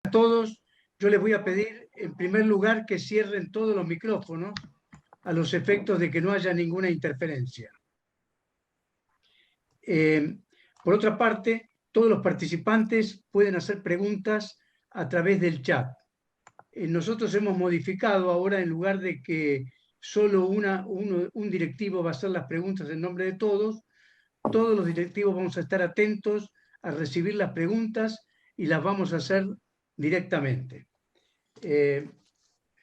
A todos, yo les voy a pedir en primer lugar que cierren todos los micrófonos a los efectos de que no haya ninguna interferencia. Por otra parte, todos los participantes pueden hacer preguntas a través del chat. Nosotros hemos modificado ahora, en lugar de que solo un directivo va a hacer las preguntas en nombre de todos los directivos vamos a estar atentos a recibir las preguntas y las vamos a hacer directamente.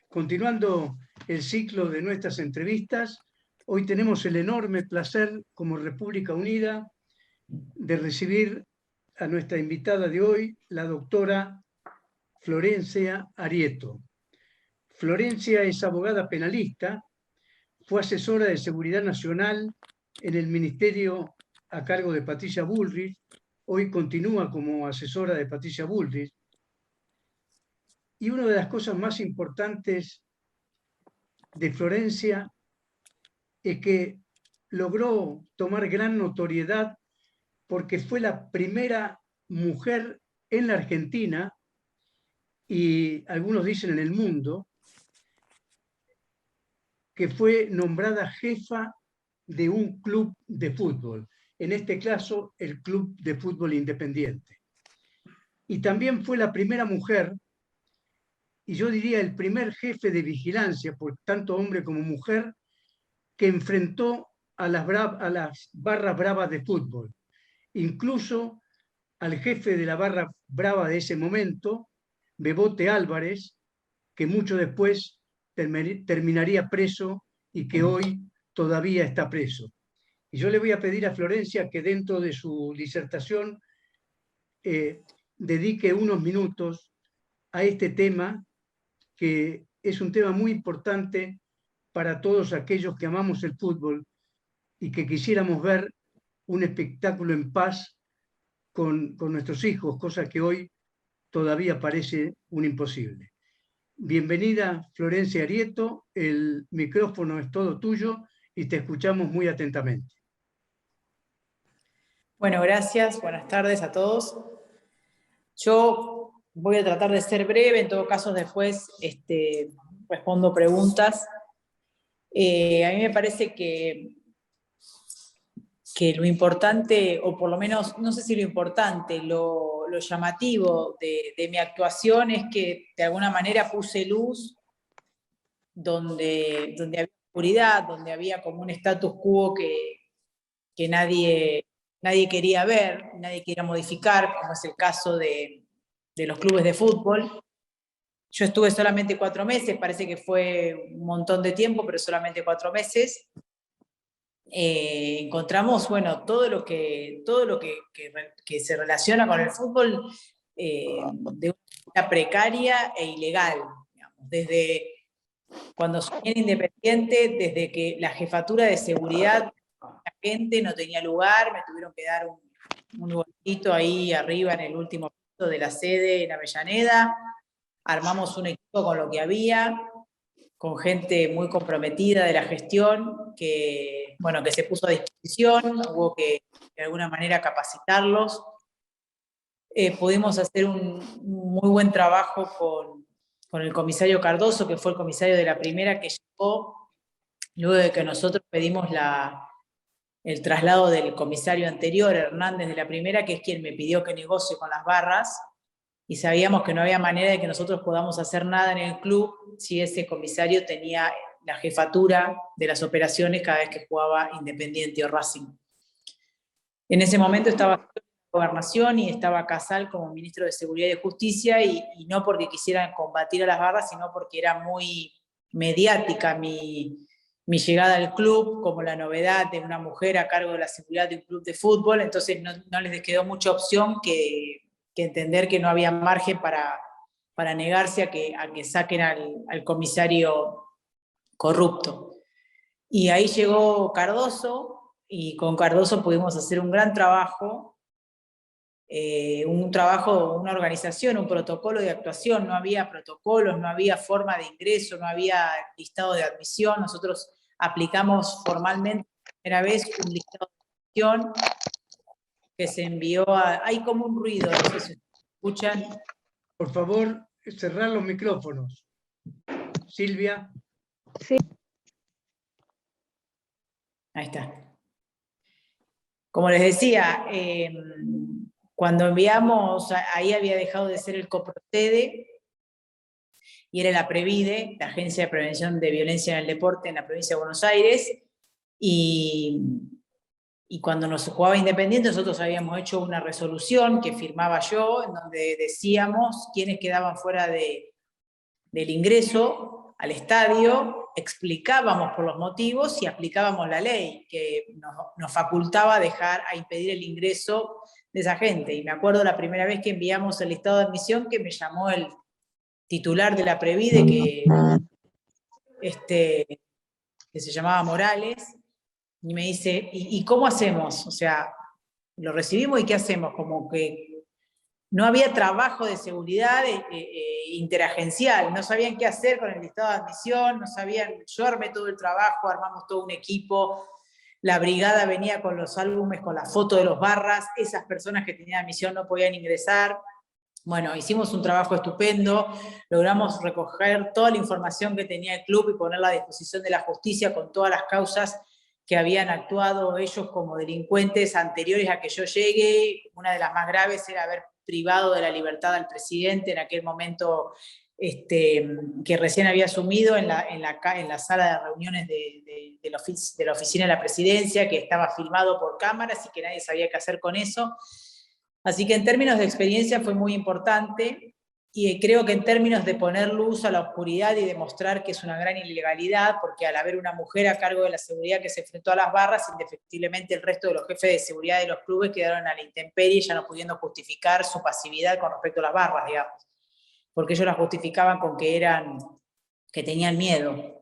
Continuando el ciclo de nuestras entrevistas, hoy tenemos el enorme placer, como República Unida, de recibir a nuestra invitada de hoy, la doctora Florencia Arieto. Florencia es abogada penalista, fue asesora de Seguridad Nacional en el Ministerio a cargo de Patricia Bullrich, hoy continúa como asesora de Patricia Bullrich. Y una de las cosas más importantes de Florencia es que logró tomar gran notoriedad porque fue la primera mujer en la Argentina, y algunos dicen en el mundo, que fue nombrada jefa de un club de fútbol, en este caso el Club de Fútbol Independiente. Y también fue la primera mujer, y yo diría el primer jefe de vigilancia, por tanto hombre como mujer, que enfrentó a las barras bravas de fútbol. Incluso al jefe de la barra brava de ese momento, Bebote Álvarez, que mucho después terminaría preso y que hoy todavía está preso. Y yo le voy a pedir a Florencia que dentro de su disertación dedique unos minutos a este tema, que es un tema muy importante para todos aquellos que amamos el fútbol y que quisiéramos ver un espectáculo en paz con nuestros hijos, cosa que hoy todavía parece un imposible. Bienvenida, Florencia Arieto, el micrófono es todo tuyo y te escuchamos muy atentamente. Bueno, gracias, buenas tardes a todos. Yo voy a tratar de ser breve, en todo caso después respondo preguntas. A mí me parece que lo importante, o por lo menos, no sé si lo importante, lo llamativo de mi actuación es que de alguna manera puse luz donde había oscuridad, donde había como un status quo que nadie quería ver, nadie quería modificar, como es el caso de los clubes de fútbol. Yo estuve solamente 4 meses, parece que fue un montón de tiempo, pero solamente 4 meses. Encontramos, bueno, todo lo que se relaciona con el fútbol de una manera precaria e ilegal, digamos, desde cuando soy independiente, desde que la jefatura de seguridad, la gente no tenía lugar, me tuvieron que dar un lugarcito ahí arriba en el último piso de la sede en Avellaneda, armamos un equipo con lo que había, con gente muy comprometida de la gestión, que se puso a disposición, hubo que de alguna manera capacitarlos. Pudimos hacer un muy buen trabajo con el comisario Cardoso, que fue el comisario de la primera que llegó, luego de que nosotros pedimos el traslado del comisario anterior, Hernández de la primera, que es quien me pidió que negocie con las barras, y sabíamos que no había manera de que nosotros podamos hacer nada en el club si ese comisario tenía la jefatura de las operaciones cada vez que jugaba Independiente o Racing. En ese momento estaba Gobernación y estaba Casal como ministro de Seguridad y Justicia, y no porque quisieran combatir a las barras, sino porque era muy mediática mi llegada al club, como la novedad de una mujer a cargo de la seguridad de un club de fútbol. Entonces no les quedó mucha opción que entender que no había margen para negarse a que saquen al comisario corrupto. Y ahí llegó Cardoso, y con Cardoso pudimos hacer un gran trabajo, una organización, un protocolo de actuación. No había protocolos, no había forma de ingreso, no había listado de admisión. Nosotros aplicamos formalmente por primera vez un listado de admisión que se envió hay como un ruido, no sé si escuchan. Por favor, cerrar los micrófonos. Silvia. Sí. Ahí está. Como les decía, cuando enviamos, ahí había dejado de ser el COPROCEDE y era la PREVIDE, la Agencia de Prevención de Violencia en el Deporte en la provincia de Buenos Aires, y cuando nos jugaba Independiente nosotros habíamos hecho una resolución que firmaba yo, en donde decíamos quiénes quedaban fuera del ingreso al estadio, explicábamos por los motivos y aplicábamos la ley que nos facultaba a impedir el ingreso de esa gente. Y me acuerdo la primera vez que enviamos el listado de admisión que me llamó el titular de la Previde, que se llamaba Morales, y me dice, ¿y cómo hacemos? O sea, lo recibimos y ¿qué hacemos? Como que no había trabajo de seguridad interagencial, no sabían qué hacer con el listado de admisión, no sabían, yo armé todo el trabajo, armamos todo un equipo, la brigada venía con los álbumes, con la foto de los barras, esas personas que tenían admisión no podían ingresar. Bueno, hicimos un trabajo estupendo, logramos recoger toda la información que tenía el club y ponerla a disposición de la justicia con todas las causas que habían actuado ellos como delincuentes anteriores a que yo llegue. Una de las más graves era haber privado de la libertad al presidente en aquel momento que recién había asumido en la sala de reuniones de la oficina de la presidencia, que estaba filmado por cámaras y que nadie sabía qué hacer con eso. Así que en términos de experiencia fue muy importante, y creo que en términos de poner luz a la oscuridad y demostrar que es una gran ilegalidad, porque al haber una mujer a cargo de la seguridad que se enfrentó a las barras, indefectiblemente el resto de los jefes de seguridad de los clubes quedaron a la intemperie, ya no pudiendo justificar su pasividad con respecto a las barras, digamos, porque ellos las justificaban con que tenían miedo.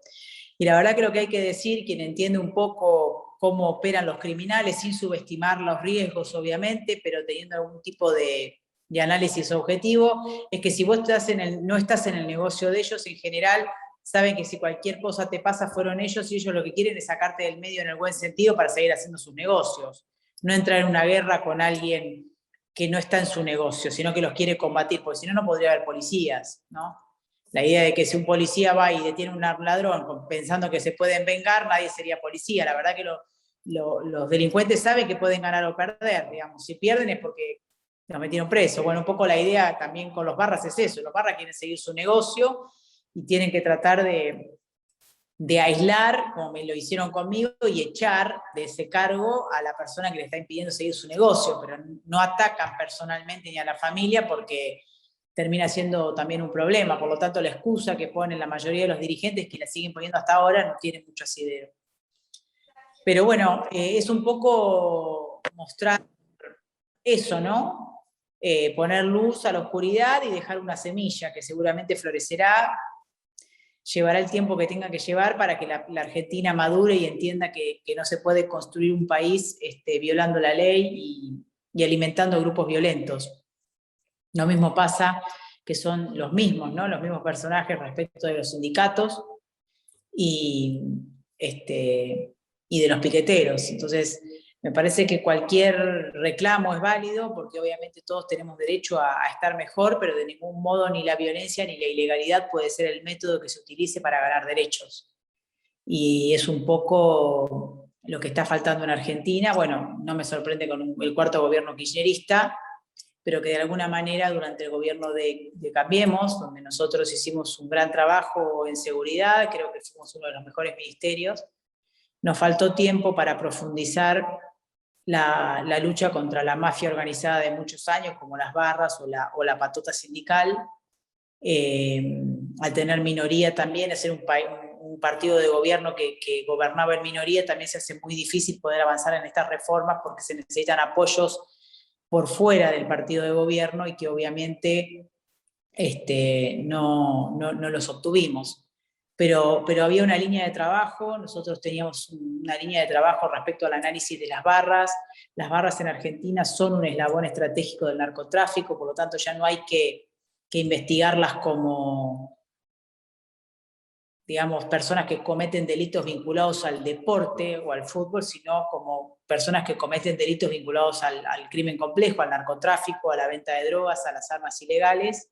Y la verdad que lo que hay que decir, quien entiende un poco cómo operan los criminales, sin subestimar los riesgos, obviamente, pero teniendo algún tipo de análisis objetivo, es que si vos no estás en el negocio de ellos, en general, saben que si cualquier cosa te pasa fueron ellos, y ellos lo que quieren es sacarte del medio en el buen sentido para seguir haciendo sus negocios. No entrar en una guerra con alguien que no está en su negocio, sino que los quiere combatir, porque si no, no podría haber policías, ¿no? La idea de que si un policía va y detiene a un ladrón pensando que se pueden vengar, nadie sería policía. La verdad que los delincuentes saben que pueden ganar o perder, digamos. Si pierden es porque nos metieron presos. Bueno, un poco la idea también con los barras es eso. Los barras quieren seguir su negocio y tienen que tratar de aislar, como me lo hicieron conmigo, y echar de ese cargo a la persona que le está impidiendo seguir su negocio, pero no atacan personalmente ni a la familia porque termina siendo también un problema. Por lo tanto, la excusa que ponen la mayoría de los dirigentes, que la siguen poniendo hasta ahora, no tiene mucho asidero. Pero bueno, es un poco mostrar eso, ¿no? Poner luz a la oscuridad y dejar una semilla que seguramente florecerá, llevará el tiempo que tenga que llevar para que la Argentina madure y entienda que no se puede construir un país violando la ley y alimentando grupos violentos. Lo mismo pasa que son los mismos, ¿no? Los mismos personajes respecto de los sindicatos y de los piqueteros. Entonces, me parece que cualquier reclamo es válido, porque obviamente todos tenemos derecho a estar mejor, pero de ningún modo ni la violencia ni la ilegalidad puede ser el método que se utilice para ganar derechos. Y es un poco lo que está faltando en Argentina. Bueno, no me sorprende con el cuarto gobierno kirchnerista, pero que de alguna manera durante el gobierno de Cambiemos, donde nosotros hicimos un gran trabajo en seguridad, creo que fuimos uno de los mejores ministerios, nos faltó tiempo para profundizar la lucha contra la mafia organizada de muchos años, como las barras o la patota sindical. Al tener minoría también, hacer un partido de gobierno que gobernaba en minoría, también se hace muy difícil poder avanzar en estas reformas porque se necesitan apoyos por fuera del partido de gobierno y que obviamente no los obtuvimos. Pero había una línea de trabajo, nosotros teníamos una línea de trabajo respecto al análisis de las barras. Las barras en Argentina son un eslabón estratégico del narcotráfico, por lo tanto ya no hay que investigarlas como, digamos, personas que cometen delitos vinculados al deporte o al fútbol, sino como personas que cometen delitos vinculados al crimen complejo, al narcotráfico, a la venta de drogas, a las armas ilegales.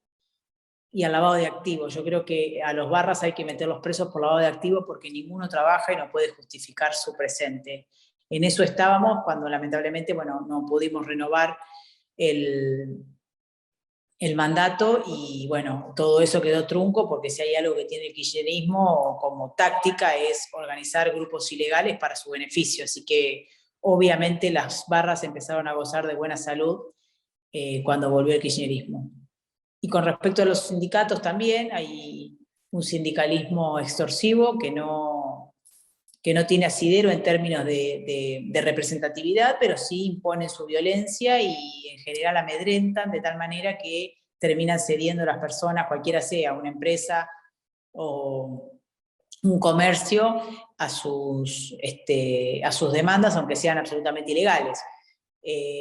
y al lavado de activos. Yo creo que a los barras hay que meterlos presos por lavado de activos porque ninguno trabaja y no puede justificar su presente. En eso estábamos cuando lamentablemente, bueno, no pudimos renovar el mandato y bueno, todo eso quedó trunco porque si hay algo que tiene el kirchnerismo como táctica es organizar grupos ilegales para su beneficio. Así que obviamente las barras empezaron a gozar de buena salud cuando volvió el kirchnerismo. Y con respecto a los sindicatos también, hay un sindicalismo extorsivo que no tiene asidero en términos de representatividad, pero sí imponen su violencia y en general amedrentan de tal manera que terminan cediendo las personas, cualquiera sea, una empresa o un comercio, a sus demandas, aunque sean absolutamente ilegales.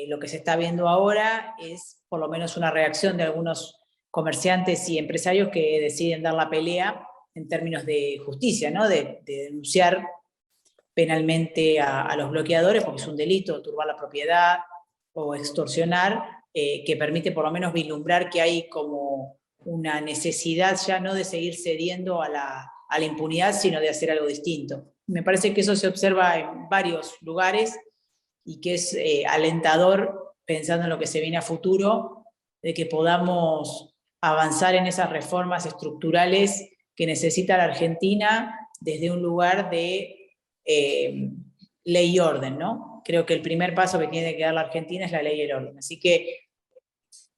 Lo que se está viendo ahora es por lo menos una reacción de algunos comerciantes y empresarios que deciden dar la pelea en términos de justicia, ¿no? de denunciar penalmente a los bloqueadores, porque es un delito turbar la propiedad o extorsionar, que permite por lo menos vislumbrar que hay como una necesidad ya no de seguir cediendo a la impunidad, sino de hacer algo distinto. Me parece que eso se observa en varios lugares y que es alentador, pensando en lo que se viene a futuro, de que podamos avanzar en esas reformas estructurales que necesita la Argentina desde un lugar de ley y orden, ¿no? Creo que el primer paso que tiene que dar la Argentina es la ley y el orden. Así que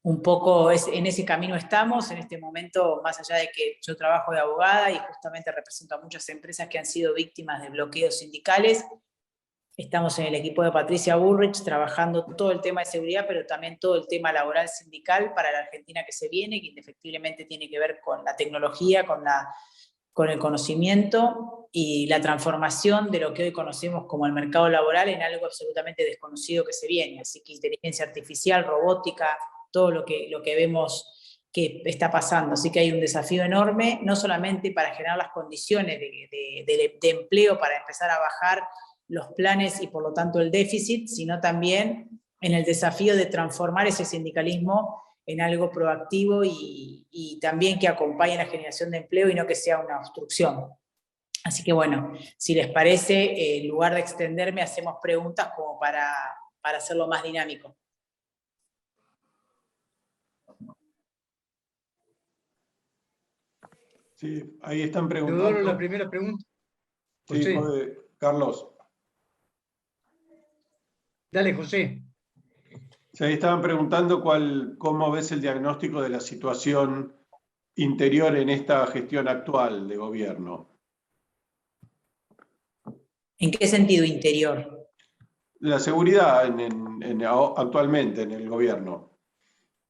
un poco en ese camino estamos, en este momento, más allá de que yo trabajo de abogada y justamente represento a muchas empresas que han sido víctimas de bloqueos sindicales, estamos en el equipo de Patricia Bullrich trabajando todo el tema de seguridad, pero también todo el tema laboral sindical para la Argentina que se viene, que indefectiblemente tiene que ver con la tecnología, con el conocimiento y la transformación de lo que hoy conocemos como el mercado laboral en algo absolutamente desconocido que se viene. Así que inteligencia artificial, robótica, todo lo que vemos que está pasando. Así que hay un desafío enorme, no solamente para generar las condiciones de empleo para empezar a bajar los planes y por lo tanto el déficit, sino también en el desafío de transformar ese sindicalismo en algo proactivo y también que acompañe la generación de empleo y no que sea una obstrucción. Así que bueno, si les parece, en lugar de extenderme, hacemos preguntas como para hacerlo más dinámico. Sí, ahí están preguntando. Teodoro, la primera pregunta. Sí, Carlos. Dale, José. Sí, ahí estaban preguntando cómo ves el diagnóstico de la situación interior en esta gestión actual de gobierno. ¿En qué sentido interior? La seguridad actualmente en el gobierno.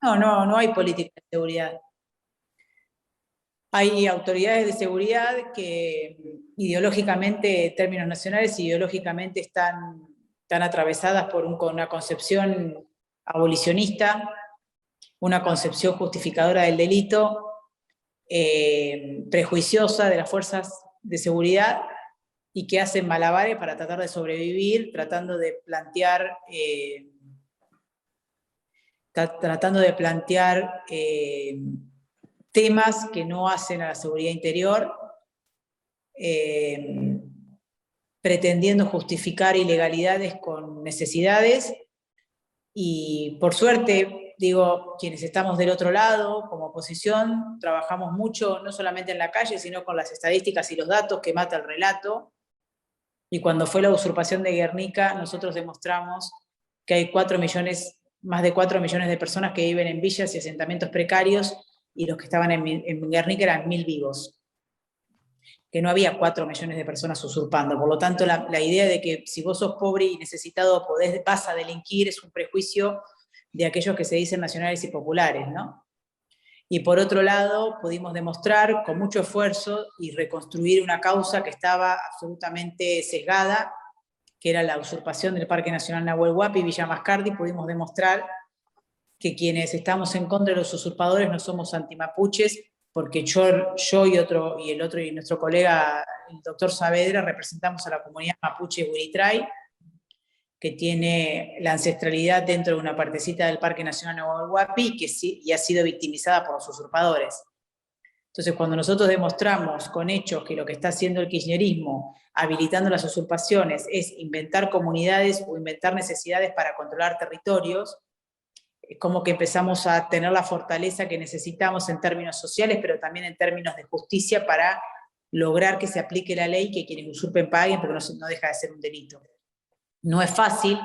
No hay política de seguridad. Hay autoridades de seguridad que ideológicamente, en términos nacionales, ideológicamente están atravesadas por una concepción abolicionista, una concepción justificadora del delito, prejuiciosa de las fuerzas de seguridad y que hacen malabares para tratar de sobrevivir, tratando de plantear temas que no hacen a la seguridad interior, pretendiendo justificar ilegalidades con necesidades, y por suerte, digo, quienes estamos del otro lado, como oposición, trabajamos mucho, no solamente en la calle, sino con las estadísticas y los datos que mata el relato, y cuando fue la usurpación de Guernica, nosotros demostramos que hay más de 4 millones de personas que viven en villas y asentamientos precarios, y los que estaban en Guernica eran 1.000 vivos. Que no había 4 millones de personas usurpando. Por lo tanto, la idea de que si vos sos pobre y necesitado vas a delinquir es un prejuicio de aquellos que se dicen nacionales y populares, ¿no? Y por otro lado, pudimos demostrar con mucho esfuerzo y reconstruir una causa que estaba absolutamente sesgada, que era la usurpación del Parque Nacional Nahuel Huapi y Villa Mascardi. Pudimos demostrar que quienes estamos en contra de los usurpadores no somos antimapuches, porque yo y nuestro colega, el doctor Saavedra, representamos a la comunidad mapuche Huiritray, que tiene la ancestralidad dentro de una partecita del Parque Nacional Nahuel Huapi y ha sido victimizada por los usurpadores. Entonces, cuando nosotros demostramos con hechos que lo que está haciendo el kirchnerismo, habilitando las usurpaciones, es inventar comunidades o inventar necesidades para controlar territorios, es como que empezamos a tener la fortaleza que necesitamos en términos sociales, pero también en términos de justicia para lograr que se aplique la ley, que quienes usurpen paguen, porque no deja de ser un delito. No es fácil,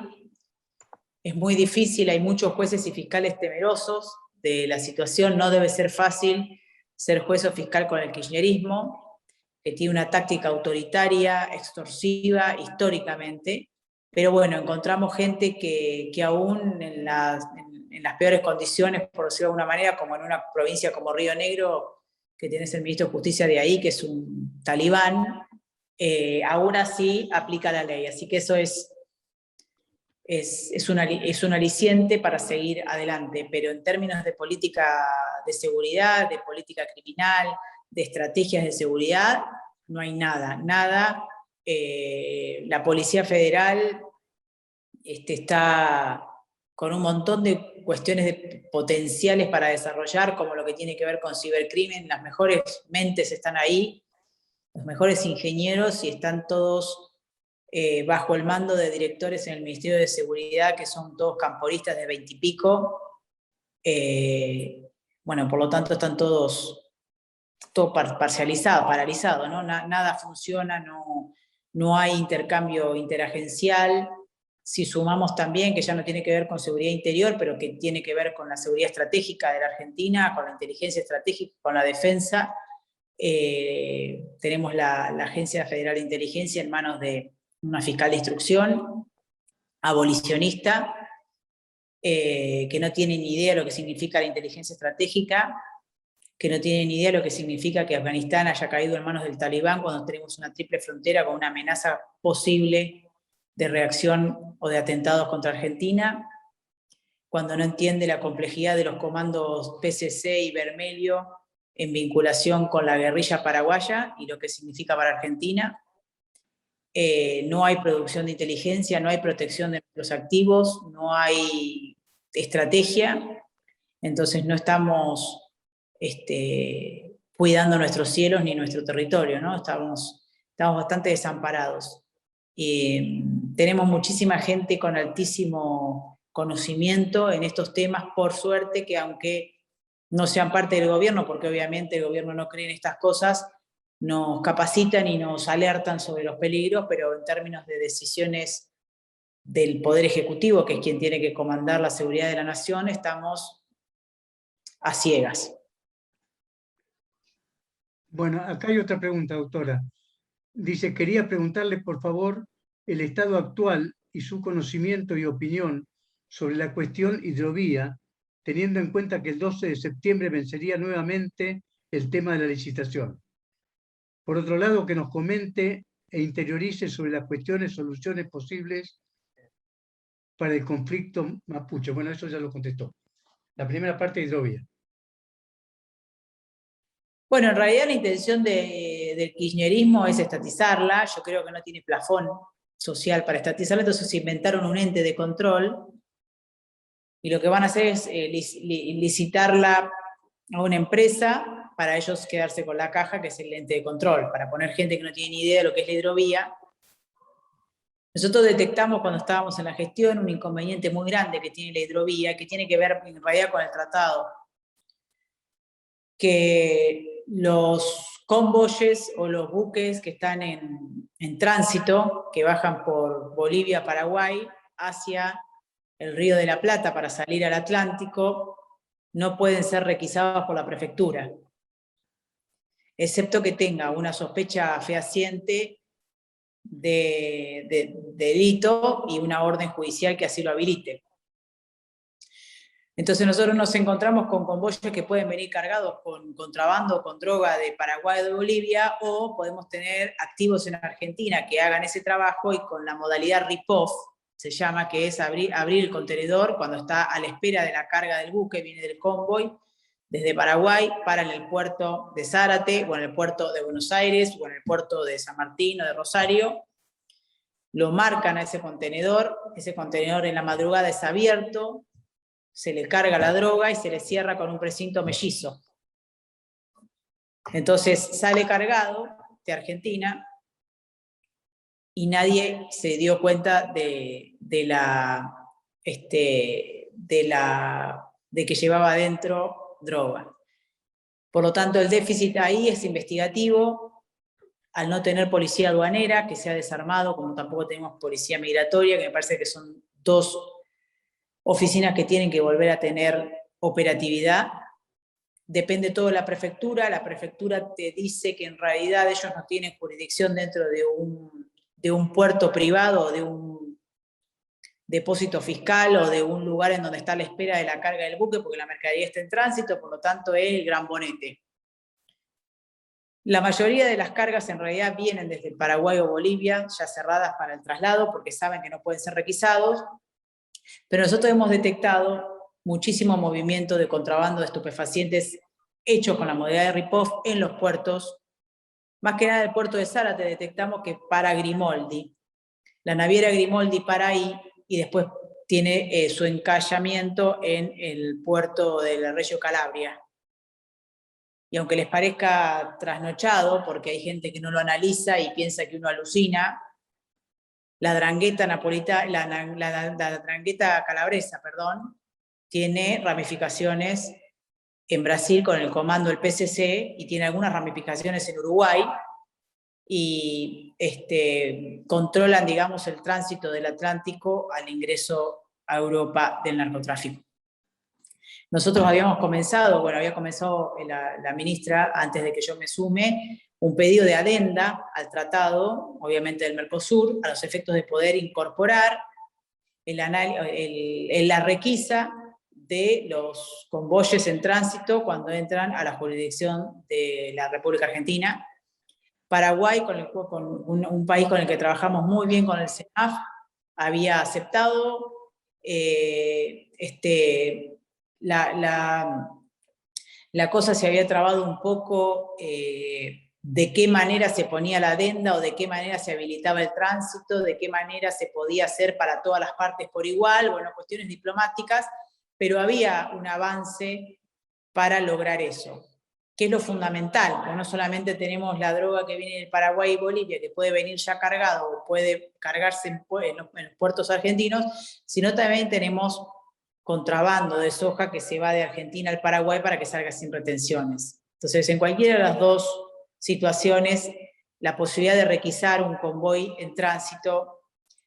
es muy difícil, hay muchos jueces y fiscales temerosos de la situación, no debe ser fácil ser juez o fiscal con el kirchnerismo, que tiene una táctica autoritaria, extorsiva, históricamente, pero bueno, encontramos gente que aún en las peores condiciones, por decirlo de alguna manera, como en una provincia como Río Negro, que tenés el ministro de Justicia de ahí, que es un talibán, aún así aplica la ley, así que eso es un aliciente para seguir adelante, pero en términos de política de seguridad, de política criminal, de estrategias de seguridad, no hay nada. La Policía Federal está con un montón de cuestiones potenciales para desarrollar, como lo que tiene que ver con cibercrimen. Las mejores mentes están ahí, los mejores ingenieros, y están todos bajo el mando de directores en el Ministerio de Seguridad, que son todos camporistas de 20 y pico. Bueno, por lo tanto están todo paralizado, ¿no? Nada funciona, no hay intercambio interagencial. Si sumamos también, que ya no tiene que ver con seguridad interior, pero que tiene que ver con la seguridad estratégica de la Argentina, con la inteligencia estratégica, con la defensa, tenemos la Agencia Federal de Inteligencia en manos de una fiscal de instrucción, abolicionista, que no tiene ni idea de lo que significa la inteligencia estratégica, que no tiene ni idea de lo que significa que Afganistán haya caído en manos del Talibán cuando tenemos una triple frontera con una amenaza posible de reacción o de atentados contra Argentina, cuando no entiende la complejidad de los comandos PCC y Vermelho en vinculación con la guerrilla paraguaya y lo que significa para Argentina. No hay producción de inteligencia, no hay protección de nuestros activos, no hay estrategia, entonces no estamos cuidando nuestros cielos ni nuestro territorio, ¿no? Estamos bastante desamparados. Tenemos muchísima gente con altísimo conocimiento en estos temas, por suerte, que aunque no sean parte del gobierno, porque obviamente el gobierno no cree en estas cosas, nos capacitan y nos alertan sobre los peligros, pero en términos de decisiones del Poder Ejecutivo, que es quien tiene que comandar la seguridad de la nación, estamos a ciegas. Bueno, acá hay otra pregunta, doctora. Dice, quería preguntarle, por favor, el estado actual y su conocimiento y opinión sobre la cuestión hidrovía, teniendo en cuenta que el 12 de septiembre vencería nuevamente el tema de la licitación. Por otro lado, que nos comente e interiorice sobre las cuestiones, soluciones posibles para el conflicto mapuche. Bueno, eso ya lo contestó. La primera parte de hidrovía. Bueno, en realidad la intención del kirchnerismo es estatizarla. Yo creo que no tiene plafón social para estatizarla, entonces inventaron un ente de control y lo que van a hacer es licitarla a una empresa para ellos quedarse con la caja, que es el ente de control, para poner gente que no tiene ni idea de lo que es la hidrovía. Nosotros detectamos cuando estábamos en la gestión un inconveniente muy grande que tiene la hidrovía, que tiene que ver en realidad con el tratado, que los convoyes o los buques que están en tránsito, que bajan por Bolivia, Paraguay, hacia el Río de la Plata para salir al Atlántico, no pueden ser requisados por la prefectura, excepto que tenga una sospecha fehaciente de delito y una orden judicial que así lo habilite. Entonces nosotros nos encontramos con convoyes que pueden venir cargados con contrabando, con droga de Paraguay o de Bolivia, o podemos tener activos en Argentina que hagan ese trabajo y con la modalidad rip-off, se llama, que es abrir el contenedor cuando está a la espera de la carga del buque, viene del convoy, desde Paraguay, para en el puerto de Zárate, o en el puerto de Buenos Aires, o en el puerto de San Martín o de Rosario. Lo marcan a ese contenedor en la madrugada es abierto, se le carga la droga y se le cierra con un precinto mellizo. Entonces sale cargado de Argentina y nadie se dio cuenta de que llevaba adentro droga. Por lo tanto, el déficit ahí es investigativo, al no tener policía aduanera, que se ha desarmado, como tampoco tenemos policía migratoria, que me parece que son dos oficinas que tienen que volver a tener operatividad. Depende todo de la prefectura te dice que en realidad ellos no tienen jurisdicción dentro de un puerto privado, o de un depósito fiscal o de un lugar en donde está a la espera de la carga del buque, porque la mercadería está en tránsito, por lo tanto es el Gran Bonete. La mayoría de las cargas en realidad vienen desde Paraguay o Bolivia, ya cerradas para el traslado, porque saben que no pueden ser requisados, pero nosotros hemos detectado muchísimo movimiento de contrabando de estupefacientes hechos con la modalidad de RIPOF en los puertos. Más que nada el puerto de Zárate detectamos que para Grimoldi. La naviera Grimoldi para ahí y después tiene su encallamiento en el puerto de la Reggio Calabria. Y aunque les parezca trasnochado, porque hay gente que no lo analiza y piensa que uno alucina, la drangheta la drangheta calabresa, tiene ramificaciones en Brasil con el comando del PCC y tiene algunas ramificaciones en Uruguay y controlan, digamos, el tránsito del Atlántico al ingreso a Europa del narcotráfico. Nosotros había comenzado la ministra, antes de que yo me sume, un pedido de adenda al tratado, obviamente del Mercosur, a los efectos de poder incorporar la requisa de los convoyes en tránsito cuando entran a la jurisdicción de la República Argentina. Paraguay, un país con el que trabajamos muy bien con el CENAF, había aceptado la cosa se había trabado un poco de qué manera se ponía la adenda o de qué manera se habilitaba el tránsito, de qué manera se podía hacer para todas las partes por igual, bueno, cuestiones diplomáticas, pero había un avance para lograr eso, que es lo fundamental, porque no solamente tenemos la droga que viene del Paraguay y Bolivia, que puede venir ya cargado o puede cargarse en los puertos argentinos, sino también tenemos contrabando de soja que se va de Argentina al Paraguay para que salga sin retenciones. Entonces, en cualquiera de las dos situaciones, la posibilidad de requisar un convoy en tránsito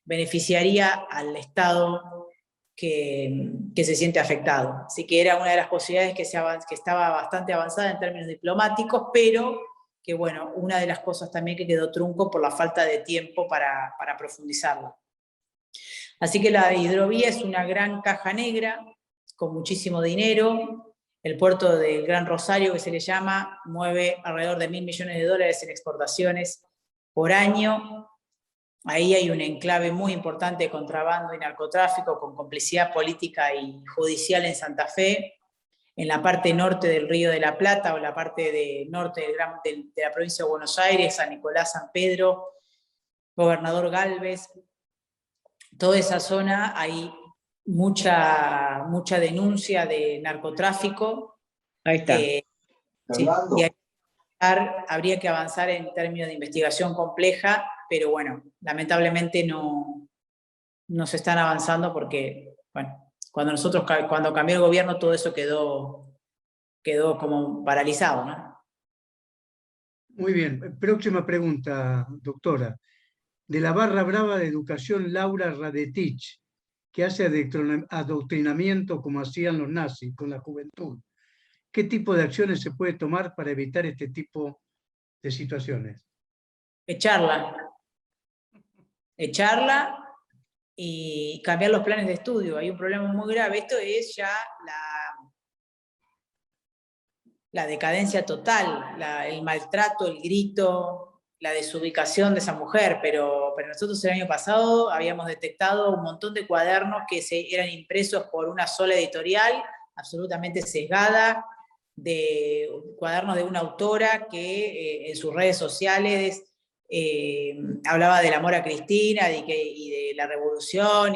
beneficiaría al Estado que se siente afectado. Así que era una de las posibilidades que estaba bastante avanzada en términos diplomáticos, pero que, bueno, una de las cosas también que quedó trunco por la falta de tiempo para profundizarlo. Así que la hidrovía es una gran caja negra, con muchísimo dinero. El puerto del Gran Rosario, que se le llama, mueve alrededor de $1.000 millones en exportaciones por año. Ahí hay un enclave muy importante de contrabando y narcotráfico, con complicidad política y judicial en Santa Fe, en la parte norte del Río de la Plata, o la parte norte de la provincia de Buenos Aires, San Nicolás, San Pedro, Gobernador Galvez. Toda esa zona hay mucha denuncia de narcotráfico. Ahí está. Sí, y habría que avanzar en términos de investigación compleja, pero bueno, lamentablemente no se están avanzando porque, bueno, cuando cambió el gobierno todo eso quedó como paralizado, ¿no? Muy bien. Próxima pregunta, doctora. De la barra brava de educación Laura Radetich, que hace adoctrinamiento como hacían los nazis con la juventud. ¿Qué tipo de acciones se puede tomar para evitar este tipo de situaciones? Echarla y cambiar los planes de estudio. Hay un problema muy grave. Esto es ya la decadencia total, el maltrato, el grito, la desubicación de esa mujer, pero nosotros el año pasado habíamos detectado un montón de cuadernos que eran impresos por una sola editorial, absolutamente sesgada, de cuadernos de una autora que en sus redes sociales hablaba del amor a Cristina y de la revolución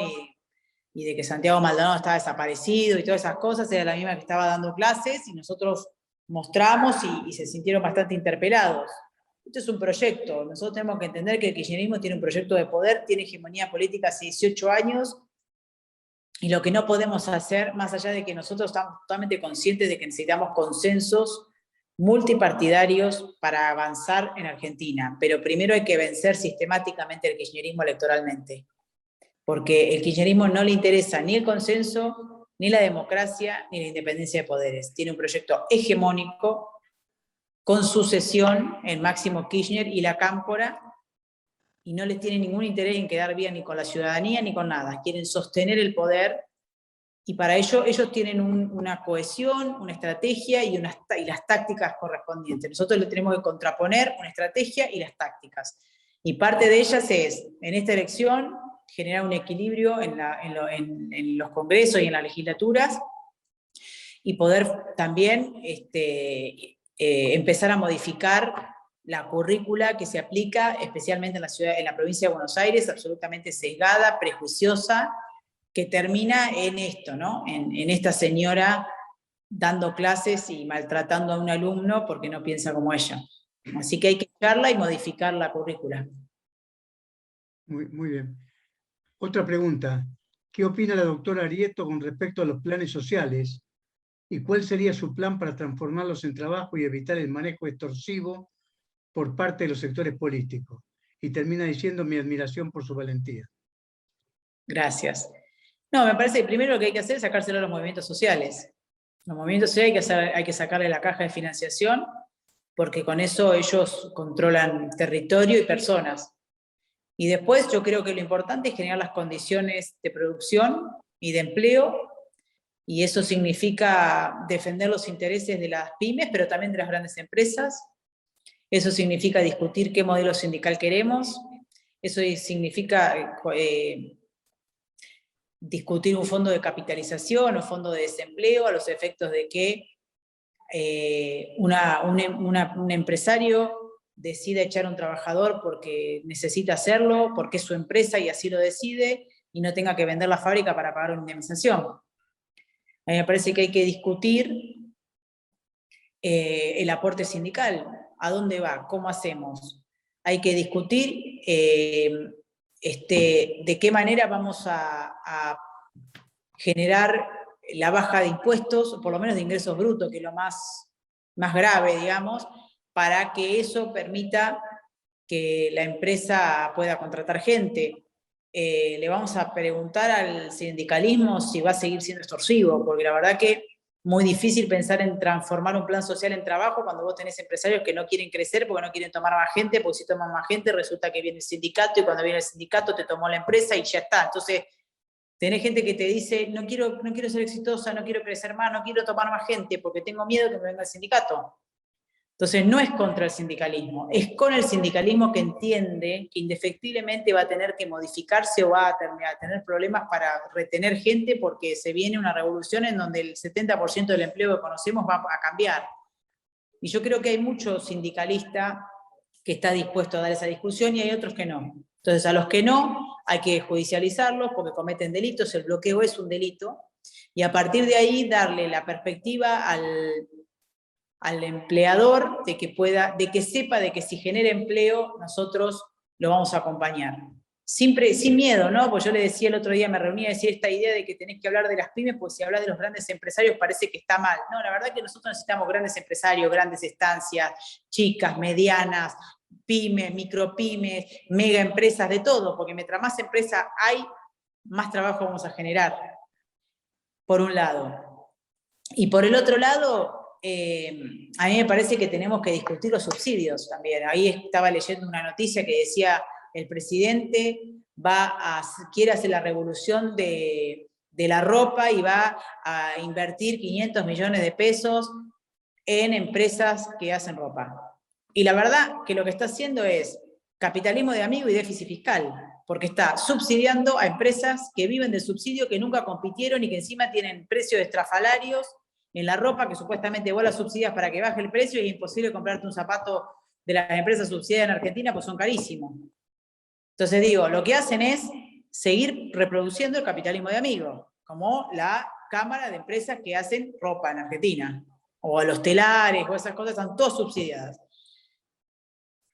y de que Santiago Maldonado estaba desaparecido y todas esas cosas. Era la misma que estaba dando clases y nosotros mostramos y se sintieron bastante interpelados. Esto es un proyecto. Nosotros tenemos que entender que el kirchnerismo tiene un proyecto de poder, tiene hegemonía política hace 18 años, y lo que no podemos hacer, más allá de que nosotros estamos totalmente conscientes de que necesitamos consensos multipartidarios para avanzar en Argentina, pero primero hay que vencer sistemáticamente el kirchnerismo electoralmente, porque el kirchnerismo no le interesa ni el consenso, ni la democracia, ni la independencia de poderes. Tiene un proyecto hegemónico, con sucesión en Máximo Kirchner y la Cámpora, y no les tiene ningún interés en quedar bien ni con la ciudadanía ni con nada. Quieren sostener el poder, y para ello ellos tienen una cohesión, una estrategia y las tácticas correspondientes. Nosotros le tenemos que contraponer una estrategia y las tácticas. Y parte de ellas es, en esta elección, generar un equilibrio en los congresos y en las legislaturas, y poder también empezar a modificar la currícula que se aplica, especialmente en la provincia de Buenos Aires, absolutamente sesgada, prejuiciosa, que termina en esto, ¿no? En esta señora dando clases y maltratando a un alumno porque no piensa como ella. Así que hay que echarla y modificar la currícula. Muy bien. Otra pregunta. ¿Qué opina la doctora Arieto con respecto a los planes sociales? ¿Y cuál sería su plan para transformarlos en trabajo y evitar el manejo extorsivo por parte de los sectores políticos? Y termina diciendo: mi admiración por su valentía. Gracias. No, me parece que primero lo que hay que hacer es sacárselo a los movimientos sociales. Los movimientos sociales hay que sacarle la caja de financiación, porque con eso ellos controlan territorio y personas. Y después yo creo que lo importante es generar las condiciones de producción y de empleo, y eso significa defender los intereses de las pymes, pero también de las grandes empresas. Eso significa discutir qué modelo sindical queremos. Eso significa discutir un fondo de capitalización o fondo de desempleo a los efectos de que un empresario decida echar a un trabajador porque necesita hacerlo, porque es su empresa y así lo decide, y no tenga que vender la fábrica para pagar una indemnización. A mí me parece que hay que discutir el aporte sindical. ¿A dónde va? ¿Cómo hacemos? Hay que discutir de qué manera vamos a generar la baja de impuestos, o por lo menos de ingresos brutos, que es lo más grave, digamos, para que eso permita que la empresa pueda contratar gente. Le vamos a preguntar al sindicalismo si va a seguir siendo extorsivo, porque la verdad que muy difícil pensar en transformar un plan social en trabajo cuando vos tenés empresarios que no quieren crecer porque no quieren tomar más gente, porque si toman más gente resulta que viene el sindicato, y cuando viene el sindicato te tomó la empresa y ya está. Entonces tenés gente que te dice: no quiero ser exitosa, no quiero crecer más, no quiero tomar más gente porque tengo miedo que me venga el sindicato. Entonces no es contra el sindicalismo, es con el sindicalismo que entiende que indefectiblemente va a tener que modificarse o va a tener problemas para retener gente, porque se viene una revolución en donde el 70% del empleo que conocemos va a cambiar. Y yo creo que hay muchos sindicalistas que está dispuesto a dar esa discusión y hay otros que no. Entonces a los que no hay que judicializarlos porque cometen delitos, el bloqueo es un delito, y a partir de ahí darle la perspectiva al empleador de que sepa de que si genera empleo nosotros lo vamos a acompañar. Sin miedo, ¿no? Pues yo le decía el otro día, me reuní a decir esta idea de que tenés que hablar de las pymes, pues si hablas de los grandes empresarios parece que está mal. No, la verdad es que nosotros necesitamos grandes empresarios, grandes estancias, chicas, medianas, pymes, micropymes, mega empresas, de todo, porque mientras más empresas hay, más trabajo vamos a generar, por un lado. Y por el otro lado, a mí me parece que tenemos que discutir los subsidios también. Ahí estaba leyendo una noticia que decía: el presidente quiere hacer la revolución de la ropa y va a invertir 500 millones de pesos en empresas que hacen ropa. Y la verdad que lo que está haciendo es capitalismo de amigo y déficit fiscal, porque está subsidiando a empresas que viven del subsidio, que nunca compitieron y que encima tienen precios estrafalarios en la ropa, que supuestamente vos la subsidias para que baje el precio, y es imposible comprarte un zapato de las empresas subsidiadas en Argentina, pues son carísimos. Entonces digo, lo que hacen es seguir reproduciendo el capitalismo de amigo, como la Cámara de Empresas que hacen ropa en Argentina. o a los telares, o esas cosas, están todas subsidiadas.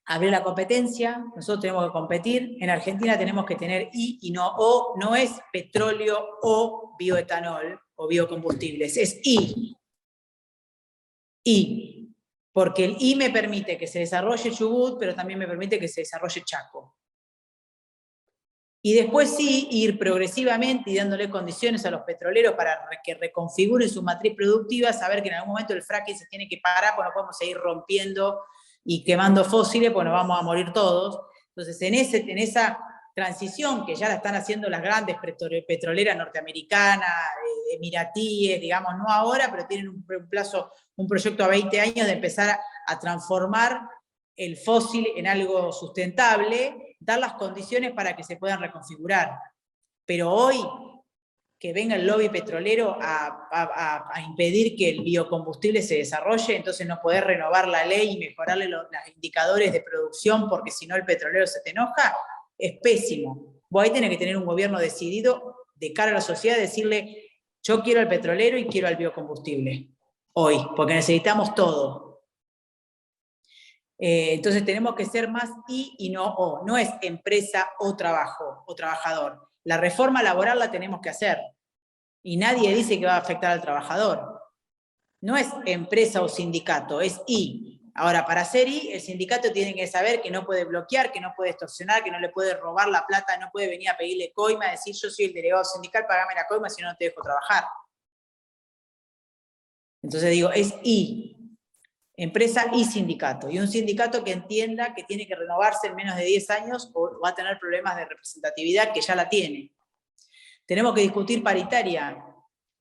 Abrir la competencia, nosotros tenemos que competir, en Argentina tenemos que tener y no o, no es petróleo o bioetanol o biocombustibles, es y. Porque el I me permite que se desarrolle Chubut, pero también me permite que se desarrolle Chaco. Y después sí, ir progresivamente y dándole condiciones a los petroleros para que reconfiguren su matriz productiva, saber que en algún momento el fracking se tiene que parar, pues no podemos seguir rompiendo y quemando fósiles, pues nos vamos a morir todos. Entonces, en esa transición, que ya la están haciendo las grandes petroleras norteamericanas, emiratíes, digamos, no ahora, pero tienen un plazo, un proyecto a 20 años de empezar a transformar el fósil en algo sustentable, dar las condiciones para que se puedan reconfigurar. Pero hoy, que venga el lobby petrolero a impedir que el biocombustible se desarrolle, entonces no poder renovar la ley y mejorarle los indicadores de producción porque si no el petrolero se te enoja, es pésimo. Vos ahí tenés que tener un gobierno decidido de cara a la sociedad, decirle, yo quiero al petrolero y quiero al biocombustible. Hoy, porque necesitamos todo. Entonces tenemos que ser más y no o. No es empresa o trabajo o trabajador. La reforma laboral la tenemos que hacer. Y nadie dice que va a afectar al trabajador. No es empresa o sindicato, es y. Ahora, para hacer y, el sindicato tiene que saber que no puede bloquear, que no puede extorsionar, que no le puede robar la plata, no puede venir a pedirle coima, decir yo soy el delegado sindical, pagame la coima, si no, no te dejo trabajar. Entonces digo, es y. Empresa y sindicato. Y un sindicato que entienda que tiene que renovarse en menos de 10 años o va a tener problemas de representatividad, que ya la tiene. Tenemos que discutir paritaria.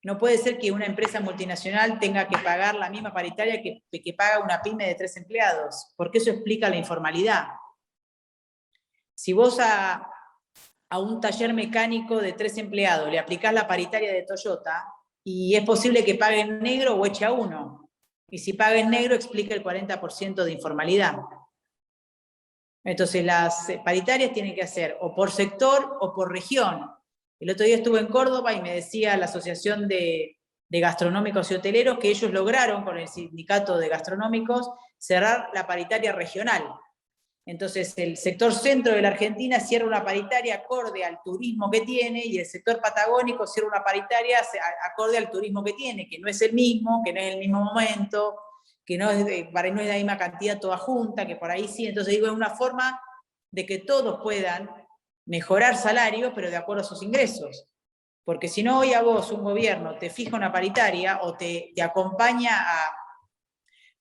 No puede ser que una empresa multinacional tenga que pagar la misma paritaria que paga una pyme de 3 empleados, porque eso explica la informalidad. Si vos a un taller mecánico de 3 empleados le aplicás la paritaria de Toyota, y es posible que pague en negro o eche a uno. Y si paga en negro, explica el 40% de informalidad. Entonces, las paritarias tienen que hacer o por sector o por región. El otro día estuve en Córdoba y me decía la Asociación de Gastronómicos y Hoteleros que ellos lograron, con el sindicato de gastronómicos, cerrar la paritaria regional. Entonces, el sector centro de la Argentina cierra una paritaria acorde al turismo que tiene y el sector patagónico cierra una paritaria acorde al turismo que tiene, que no es el mismo, que no es el mismo momento, que no es la misma cantidad toda junta, que por ahí sí. Entonces, digo, es una forma de que todos puedan mejorar salarios, pero de acuerdo a sus ingresos. Porque si no, hoy a vos, un gobierno, te fija una paritaria o te acompaña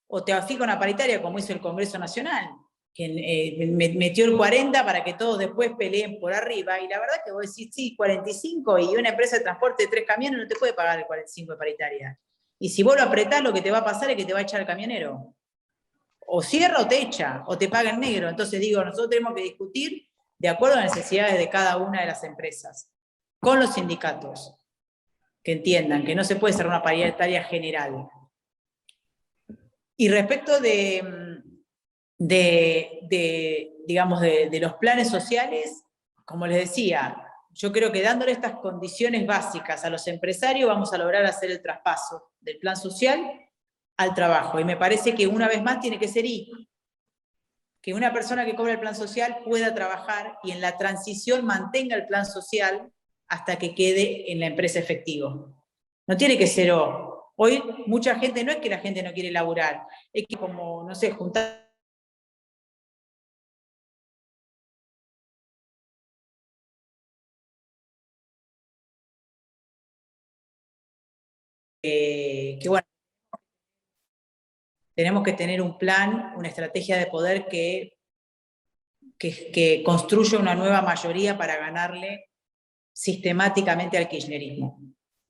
o te fija una paritaria como hizo el Congreso Nacional, que metió el 40 para que todos después peleen por arriba, y la verdad que vos decís, sí, 45, y una empresa de transporte de 3 camiones no te puede pagar el 45 de paritaria. Y si vos lo apretás, lo que te va a pasar es que te va a echar el camionero. O cierra o te echa, o te paga en negro. Entonces digo, nosotros tenemos que discutir de acuerdo a las necesidades de cada una de las empresas, con los sindicatos, que entiendan que no se puede cerrar una paritaria general. Y respecto digamos, de los planes sociales, como les decía, yo creo que dándole estas condiciones básicas a los empresarios vamos a lograr hacer el traspaso del plan social al trabajo. Y me parece que una vez más tiene que ser que una persona que cobra el plan social pueda trabajar y en la transición mantenga el plan social hasta que quede en la empresa efectivo. No tiene que ser o. Hoy mucha gente, no es que la gente no quiere laburar, es que como, no sé, juntar que bueno, tenemos que tener un plan, una estrategia de poder que construya una nueva mayoría para ganarle sistemáticamente al kirchnerismo.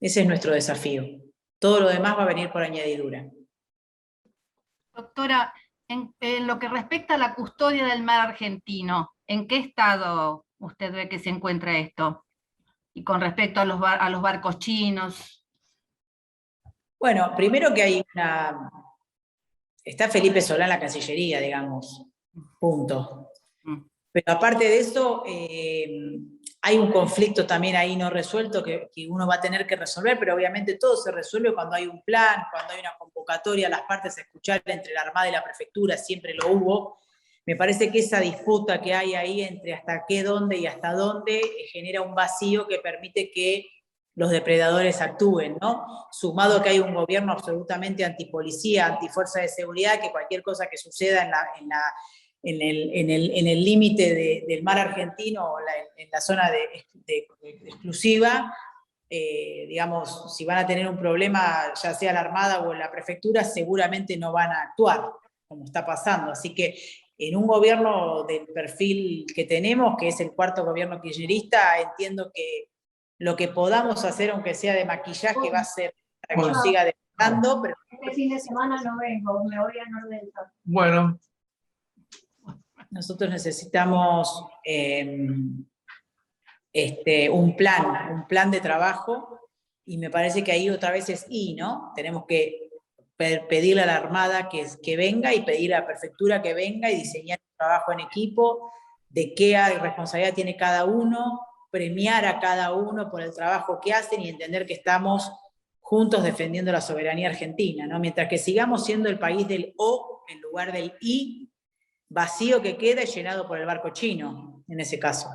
Ese es nuestro desafío. Todo lo demás va a venir por añadidura. Doctora, en lo que respecta a la custodia del mar argentino, ¿en qué estado usted ve que se encuentra esto? Y con respecto a los barcos chinos. Bueno, primero que hay está Felipe Solá en la Cancillería, digamos, punto. Pero aparte de eso, hay un conflicto también ahí no resuelto que uno va a tener que resolver, pero obviamente todo se resuelve cuando hay un plan, cuando hay una convocatoria a las partes a escuchar entre la Armada y la Prefectura, siempre lo hubo. Me parece que esa disputa que hay ahí entre hasta qué, dónde y hasta dónde genera un vacío que permite que los depredadores actúen, ¿no? Sumado a que hay un gobierno absolutamente antipolicía, antifuerza de seguridad, que cualquier cosa que suceda en el límite del mar argentino o en la zona de exclusiva, digamos, si van a tener un problema, ya sea la Armada o la Prefectura, seguramente no van a actuar, como está pasando. Así que en un gobierno del perfil que tenemos, que es el cuarto gobierno kirchnerista, entiendo que lo que podamos hacer, aunque sea de maquillaje, va a ser para que yo siga destacando. Pero este fin de semana no vengo, me voy a Nordelta. Bueno. Nosotros necesitamos un plan de trabajo, y me parece que ahí otra vez es ¿no? Tenemos que pedirle a la Armada que venga y pedir a la Prefectura que venga y diseñar un trabajo en equipo, de qué responsabilidad tiene cada uno, premiar a cada uno por el trabajo que hacen y entender que estamos juntos defendiendo la soberanía argentina, ¿no? Mientras que sigamos siendo el país del O en lugar del I, vacío que queda es llenado por el barco chino, en ese caso.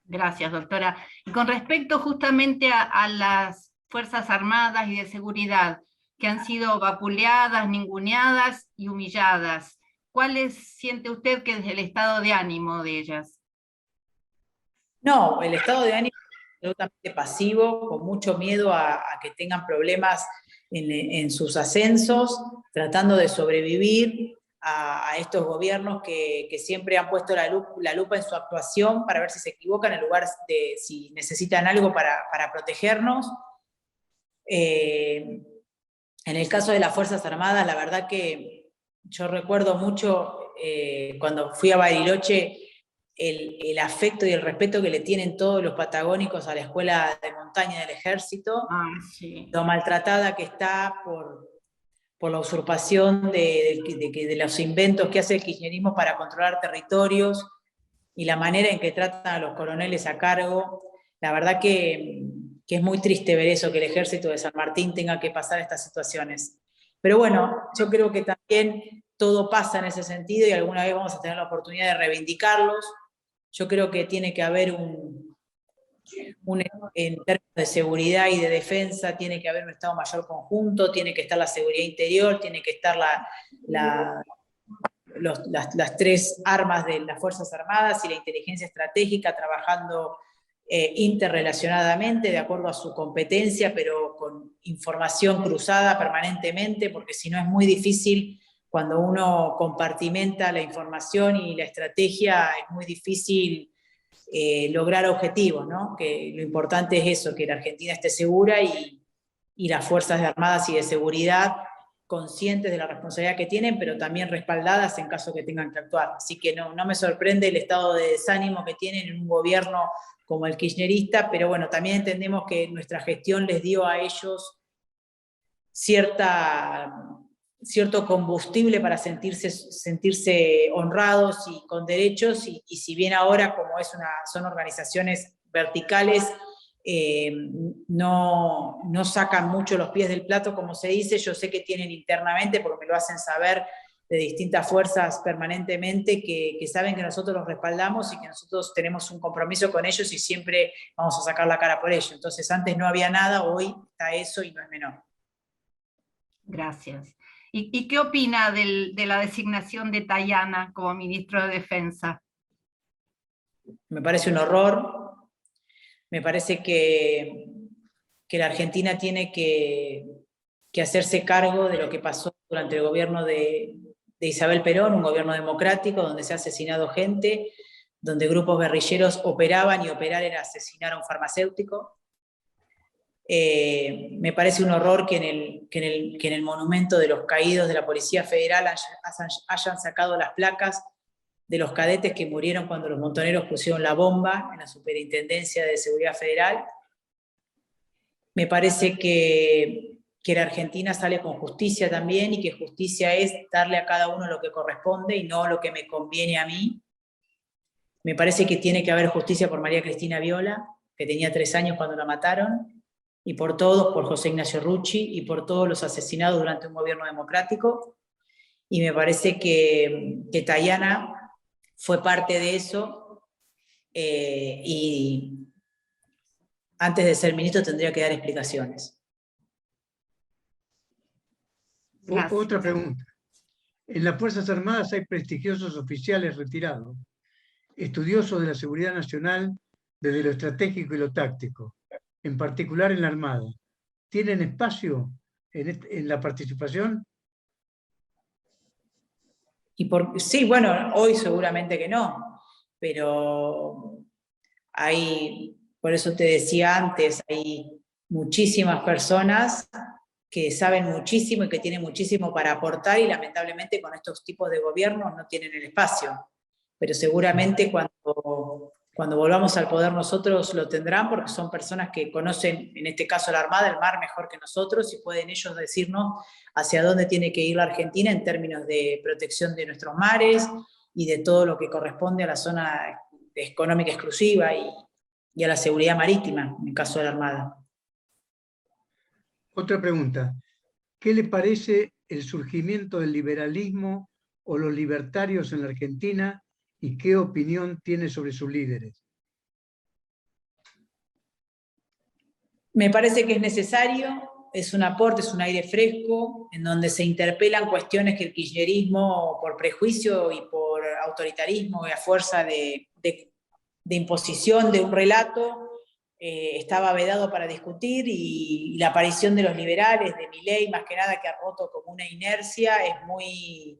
Gracias, doctora. Y con respecto justamente a las Fuerzas Armadas y de Seguridad, que han sido vapuleadas, ninguneadas y humilladas, ¿cuál siente usted que es el estado de ánimo de ellas? No, el estado de ánimo es absolutamente pasivo, con mucho miedo a que tengan problemas en sus ascensos, tratando de sobrevivir a estos gobiernos que siempre han puesto la lupa en su actuación para ver si se equivocan en lugar de si necesitan algo para protegernos. En el caso de las Fuerzas Armadas, la verdad que yo recuerdo mucho cuando fui a Bariloche el afecto y el respeto que le tienen todos los patagónicos a la escuela de montaña del ejército, sí. Lo maltratada que está por la usurpación de los inventos que hace el kirchnerismo para controlar territorios y la manera en que tratan a los coroneles a cargo. La verdad que es muy triste ver eso, que el ejército de San Martín tenga que pasar estas situaciones. Pero bueno, yo creo que también todo pasa en ese sentido y alguna vez vamos a tener la oportunidad de reivindicarlos. Yo creo que tiene que haber en términos de seguridad y de defensa, tiene que haber un Estado Mayor conjunto, tiene que estar la seguridad interior, tiene que estar las tres armas de las Fuerzas Armadas y la inteligencia estratégica trabajando interrelacionadamente, de acuerdo a su competencia, pero con información cruzada permanentemente, porque si no es muy difícil, cuando uno compartimenta la información y la estrategia, es muy difícil lograr objetivos, ¿no? Que lo importante es eso, que la Argentina esté segura y las Fuerzas Armadas y de Seguridad conscientes de la responsabilidad que tienen, pero también respaldadas en caso que tengan que actuar. Así que no me sorprende el estado de desánimo que tienen en un gobierno como el kirchnerista, pero bueno, también entendemos que nuestra gestión les dio a ellos cierto combustible para sentirse honrados y con derechos, y si bien ahora, como son organizaciones verticales, no sacan mucho los pies del plato, como se dice. Yo sé que tienen internamente, porque me lo hacen saber de distintas fuerzas permanentemente, que saben que nosotros los respaldamos y que nosotros tenemos un compromiso con ellos y siempre vamos a sacar la cara por ellos. Entonces antes no había nada, hoy está eso y no es menor. Gracias. ¿Y qué opina de la designación de Tayana como ministro de Defensa? Me parece un horror. Me parece que la Argentina tiene que hacerse cargo de lo que pasó durante el gobierno de Isabel Perón, un gobierno democrático donde se ha asesinado gente, donde grupos guerrilleros operaban y operar era asesinar a un farmacéutico. Me parece un horror que en el monumento de los caídos de la Policía Federal hayan sacado las placas de los cadetes que murieron cuando los montoneros pusieron la bomba en la Superintendencia de Seguridad Federal. Me parece que la Argentina sale con justicia también, y que justicia es darle a cada uno lo que corresponde y no lo que me conviene a mí. Me parece que tiene que haber justicia por María Cristina Viola, que tenía 3 años cuando la mataron, y por todos, por José Ignacio Rucci, y por todos los asesinados durante un gobierno democrático. Y me parece que Tayana fue parte de eso, y antes de ser ministro tendría que dar explicaciones. Gracias. Otra pregunta. En las Fuerzas Armadas hay prestigiosos oficiales retirados, estudiosos de la seguridad nacional desde lo estratégico y lo táctico, en particular en la Armada. ¿Tienen espacio en la participación? Sí, bueno, hoy seguramente que no, pero por eso te decía antes, hay muchísimas personas que saben muchísimo y que tienen muchísimo para aportar, y lamentablemente con estos tipos de gobiernos no tienen el espacio. Pero seguramente cuando volvamos al poder nosotros lo tendrán, porque son personas que conocen, en este caso la Armada, el mar mejor que nosotros, y pueden ellos decirnos hacia dónde tiene que ir la Argentina en términos de protección de nuestros mares y de todo lo que corresponde a la zona económica exclusiva y a la seguridad marítima, en el caso de la Armada. Otra pregunta. ¿Qué le parece el surgimiento del liberalismo o los libertarios en la Argentina y qué opinión tiene sobre sus líderes? Me parece que es necesario, es un aporte, es un aire fresco, en donde se interpelan cuestiones que el kirchnerismo, por prejuicio y por autoritarismo y a fuerza de imposición de un relato, estaba vedado para discutir, y la aparición de los liberales, de Milei, más que nada, que ha roto como una inercia, es muy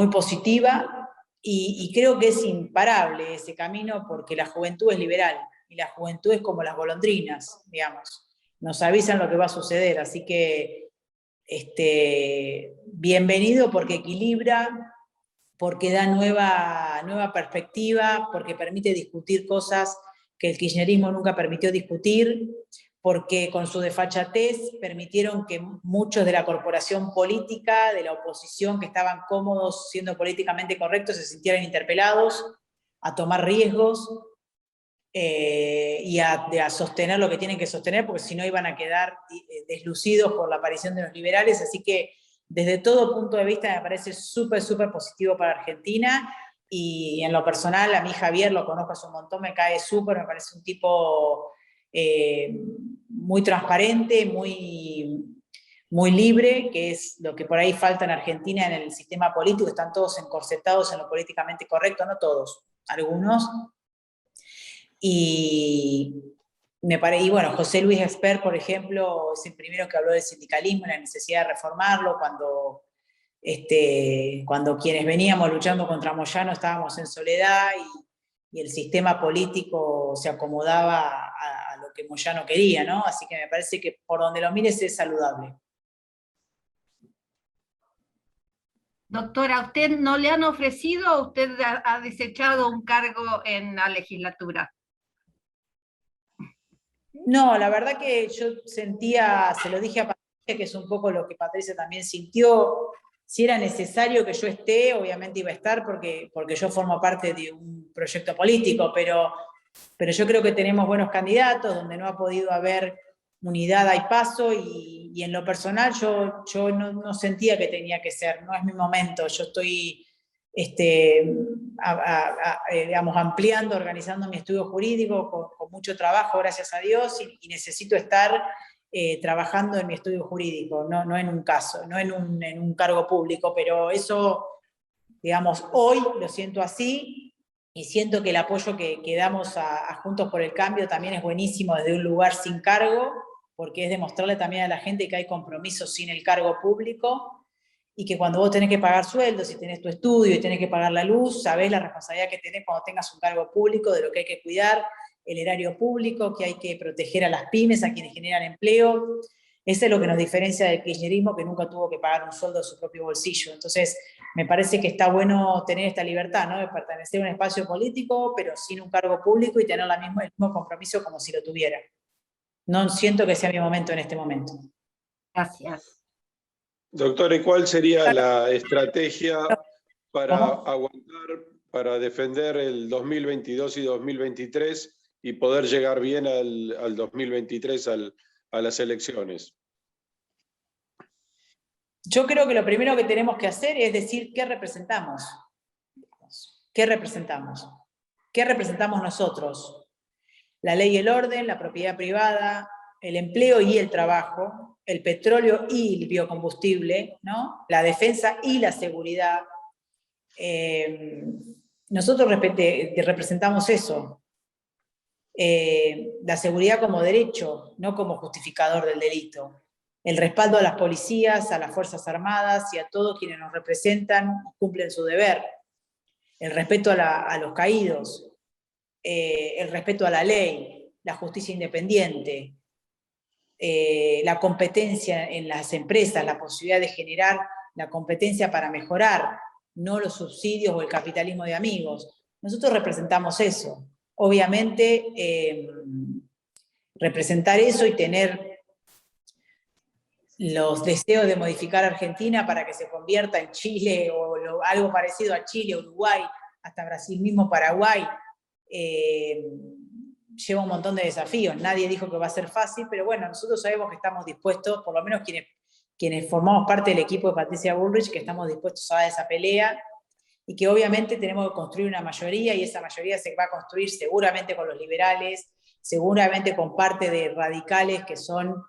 positiva, y creo que es imparable ese camino, porque la juventud es liberal, y la juventud es como las golondrinas, digamos, nos avisan lo que va a suceder, así que bienvenido, porque equilibra, porque da nueva perspectiva, porque permite discutir cosas que el kirchnerismo nunca permitió discutir, porque con su desfachatez permitieron que muchos de la corporación política, de la oposición, que estaban cómodos siendo políticamente correctos, se sintieran interpelados a tomar riesgos y a sostener lo que tienen que sostener, porque si no iban a quedar deslucidos por la aparición de los liberales. Así que desde todo punto de vista me parece súper, súper positivo para Argentina, y en lo personal a mí Javier lo conozco hace un montón, me cae súper, me parece un tipo muy transparente, muy libre, que es lo que por ahí falta en Argentina en el sistema político. Están todos encorsetados en lo políticamente correcto, no todos, algunos. Y bueno, José Luis Esper, por ejemplo, es el primero que habló del sindicalismo y la necesidad de reformarlo, cuando quienes veníamos luchando contra Moyano estábamos en soledad, y el sistema político se acomodaba a lo que Moyano quería, ¿no? Así que me parece que por donde lo mires es saludable. Doctora, ¿a usted no le han ofrecido o usted ha desechado un cargo en la legislatura? No, la verdad que yo sentía, se lo dije a Patricia, que es un poco lo que Patricia también sintió. Si era necesario que yo esté, obviamente iba a estar, porque yo formo parte de un proyecto político, pero yo creo que tenemos buenos candidatos, donde no ha podido haber unidad hay paso, y en lo personal yo no sentía que tenía que ser, no es mi momento. Yo estoy digamos, ampliando, organizando mi estudio jurídico con mucho trabajo, gracias a Dios, y necesito estar trabajando en mi estudio jurídico, no en un caso, no en un cargo público, pero eso, digamos, hoy lo siento así, y siento que el apoyo que damos a Juntos por el Cambio también es buenísimo desde un lugar sin cargo, porque es demostrarle también a la gente que hay compromisos sin el cargo público, y que cuando vos tenés que pagar sueldos y tenés tu estudio y tenés que pagar la luz, sabés la responsabilidad que tenés cuando tengas un cargo público, de lo que hay que cuidar, el erario público, que hay que proteger a las pymes, a quienes generan empleo. Eso es lo que nos diferencia del kirchnerismo, que nunca tuvo que pagar un sueldo de su propio bolsillo. Entonces, me parece que está bueno tener esta libertad, ¿no? De pertenecer a un espacio político, pero sin un cargo público, y tener el mismo compromiso como si lo tuviera. No siento que sea mi momento en este momento. Gracias. Doctora, ¿y cuál sería la estrategia para aguantar para defender el 2022 y 2023 y poder llegar bien al 2023, a las elecciones? Yo creo que lo primero que tenemos que hacer es decir qué representamos. ¿Qué representamos? ¿Qué representamos nosotros? La ley y el orden, la propiedad privada, el empleo y el trabajo, el petróleo y el biocombustible, ¿no? La defensa y la seguridad. Nosotros representamos eso. La seguridad como derecho, no como justificador del delito. El respaldo a las policías, a las Fuerzas Armadas y a todos quienes nos representan cumplen su deber. El respeto a los caídos, el respeto a la ley, la justicia independiente, la competencia en las empresas, la posibilidad de generar la competencia para mejorar, no los subsidios o el capitalismo de amigos. Nosotros representamos eso. Obviamente, representar eso y tener los deseos de modificar Argentina para que se convierta en Chile o algo parecido a Chile, Uruguay, hasta Brasil mismo, Paraguay, lleva un montón de desafíos. Nadie dijo que va a ser fácil, pero bueno, nosotros sabemos que estamos dispuestos, por lo menos quienes formamos parte del equipo de Patricia Bullrich, que estamos dispuestos a dar esa pelea, y que obviamente tenemos que construir una mayoría, y esa mayoría se va a construir seguramente con los liberales, seguramente con parte de radicales que son,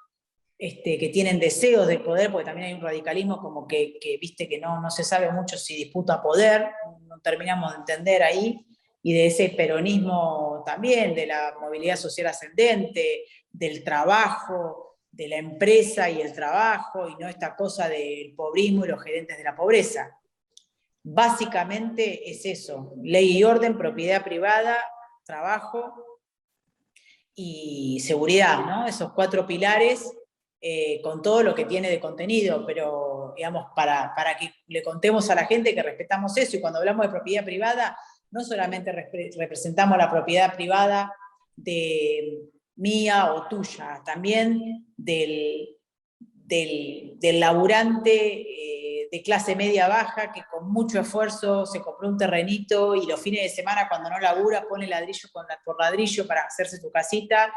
que tienen deseos del poder, porque también hay un radicalismo como que viste que no se sabe mucho si disputa poder, no terminamos de entender ahí, y de ese peronismo también, de la movilidad social ascendente, del trabajo, de la empresa y el trabajo, y no esta cosa del pobrismo y los gerentes de la pobreza. Básicamente es eso: ley y orden, propiedad privada, trabajo y seguridad, ¿no? Esos 4 pilares, con todo lo que tiene de contenido, pero digamos, para que le contemos a la gente que respetamos eso. Y cuando hablamos de propiedad privada, no solamente representamos la propiedad privada de mía o tuya, también del laburante de clase media baja que con mucho esfuerzo se compró un terrenito y los fines de semana, cuando no labura, pone ladrillo por ladrillo para hacerse su casita,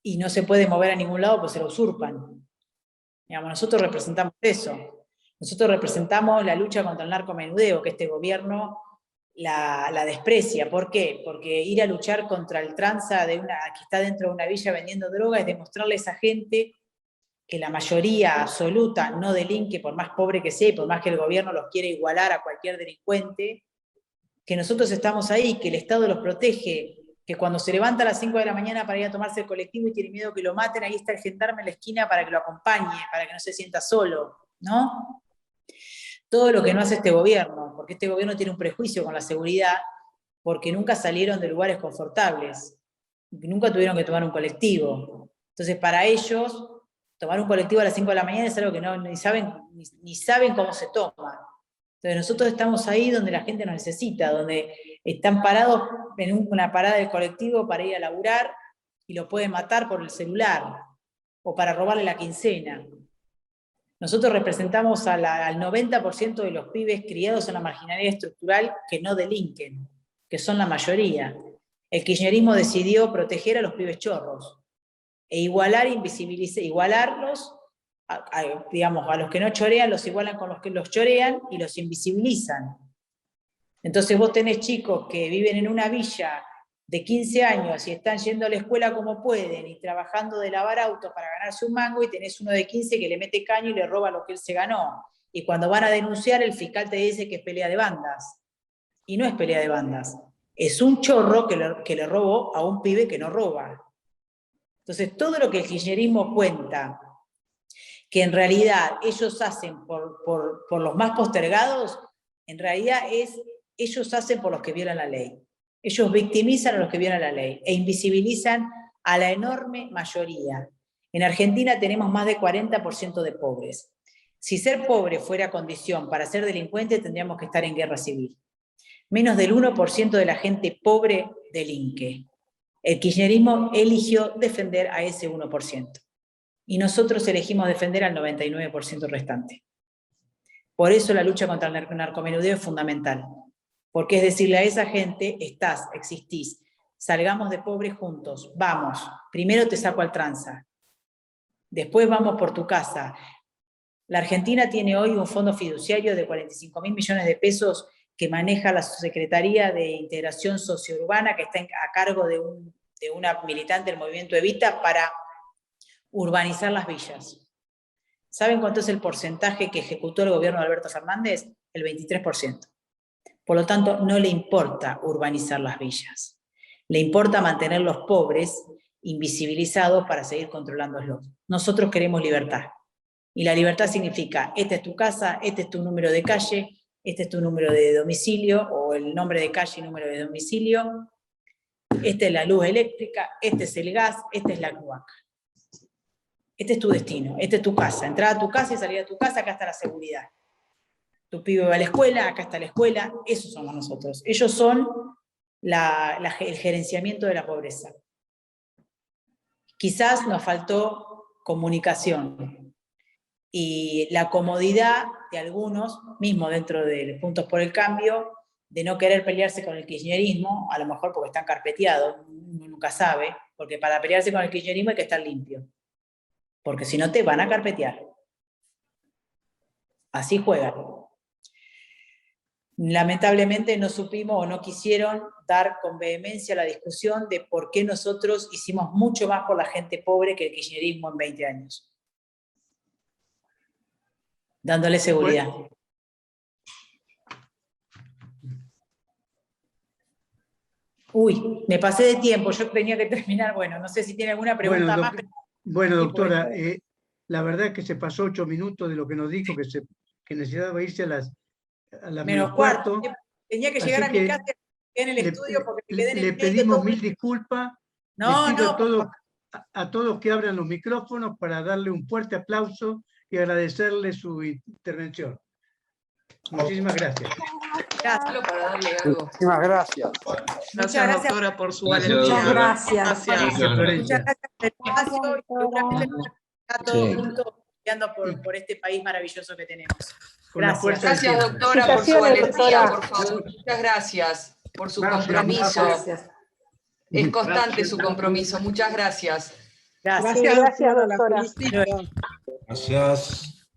y no se puede mover a ningún lado pues se lo usurpan. Digamos, nosotros representamos eso. Nosotros representamos la lucha contra el narcomenudeo, que este gobierno la desprecia. ¿Por qué? Porque ir a luchar contra el tranza que está dentro de una villa vendiendo droga es demostrarle a esa gente que la mayoría absoluta no delinque, por más pobre que sea y por más que el gobierno los quiera igualar a cualquier delincuente, que nosotros estamos ahí, que el Estado los protege, que cuando se levanta a las 5 de la mañana para ir a tomarse el colectivo y tiene miedo que lo maten, ahí está el gendarme en la esquina para que lo acompañe, para que no se sienta solo, ¿no? Todo lo que no hace este gobierno, porque este gobierno tiene un prejuicio con la seguridad, porque nunca salieron de lugares confortables, nunca tuvieron que tomar un colectivo. Entonces, para ellos, tomar un colectivo a las 5 de la mañana es algo que ni saben cómo se toma. Entonces nosotros estamos ahí donde la gente nos necesita, donde están parados en una parada del colectivo para ir a laburar y lo pueden matar por el celular o para robarle la quincena. Nosotros representamos al 90% de los pibes criados en la marginalidad estructural que no delinquen, que son la mayoría. El kirchnerismo decidió proteger a los pibes chorros e igualarlos, digamos, a los que no chorean, los igualan con los que los chorean y los invisibilizan. Entonces vos tenés chicos que viven en una villa de 15 años y están yendo a la escuela como pueden y trabajando de lavar autos para ganarse un mango, y tenés uno de 15 que le mete caño y le roba lo que él se ganó. Y cuando van a denunciar, el fiscal te dice que es pelea de bandas. Y no es pelea de bandas. Es un chorro que le robó a un pibe que no roba. Entonces, todo lo que el kirchnerismo cuenta, que en realidad ellos hacen por los más postergados, en realidad ellos hacen por los que violan la ley. Ellos victimizan a los que violan la ley e invisibilizan a la enorme mayoría. En Argentina tenemos más de 40% de pobres. Si ser pobre fuera condición para ser delincuente, tendríamos que estar en guerra civil. Menos del 1% de la gente pobre delinque. El kirchnerismo eligió defender a ese 1%. Y nosotros elegimos defender al 99% restante. Por eso la lucha contra el narcomenudeo es fundamental. Porque es decirle a esa gente, existís, salgamos de pobres juntos, vamos, primero te saco al tranza, después vamos por tu casa. La Argentina tiene hoy un fondo fiduciario de 45.000 millones de pesos que maneja la Secretaría de Integración Sociourbana, que está a cargo de una militante del movimiento Evita para urbanizar las villas. ¿Saben cuánto es el porcentaje que ejecutó el gobierno de Alberto Fernández? El 23%. Por lo tanto, no le importa urbanizar las villas. Le importa mantener los pobres invisibilizados para seguir controlándolos. Nosotros queremos libertad. Y la libertad significa, esta es tu casa, este es tu número de calle, este es tu número de domicilio, o el nombre de calle y número de domicilio, esta es la luz eléctrica, este es el gas, esta es la cloaca. Este es tu destino, esta es tu casa. Entrar a tu casa y salir a tu casa, acá está la seguridad. Tu pibe va a la escuela, acá está la escuela, esos somos nosotros. Ellos son el gerenciamiento de la pobreza. Quizás nos faltó comunicación y la comodidad de algunos, mismo dentro de Juntos por el Cambio, de no querer pelearse con el kirchnerismo, a lo mejor porque están carpeteados, uno nunca sabe, porque para pelearse con el kirchnerismo hay que estar limpio, porque si no te van a carpetear. Así juegan. Lamentablemente no supimos o no quisieron dar con vehemencia la discusión de por qué nosotros hicimos mucho más por la gente pobre que el kirchnerismo en 20 años. Dándole seguridad. Uy, me pasé de tiempo, yo tenía que terminar. Bueno, no sé si tiene alguna pregunta más. Bueno, doctora, la verdad es que se pasó 8 minutos de lo que nos dijo, que necesitaba irse a las menos cuarto. Tenía que llegar a mi casa en el estudio porque me quedé en el le pedimos mil disculpas. Le pido a todos que abran los micrófonos para darle un fuerte aplauso y agradecerle su intervención. Muchísimas gracias. Muchísimas gracias. Gracias, doctora, por su valentía. Muchas gracias. Muchas gracias por el espacio. A todos juntos peleando por este país maravilloso que tenemos. Gracias. Gracias, doctora, por su valentía, por favor. Muchas gracias por su compromiso. Es constante su compromiso. Muchas gracias. Gracias, doctora. Gracias.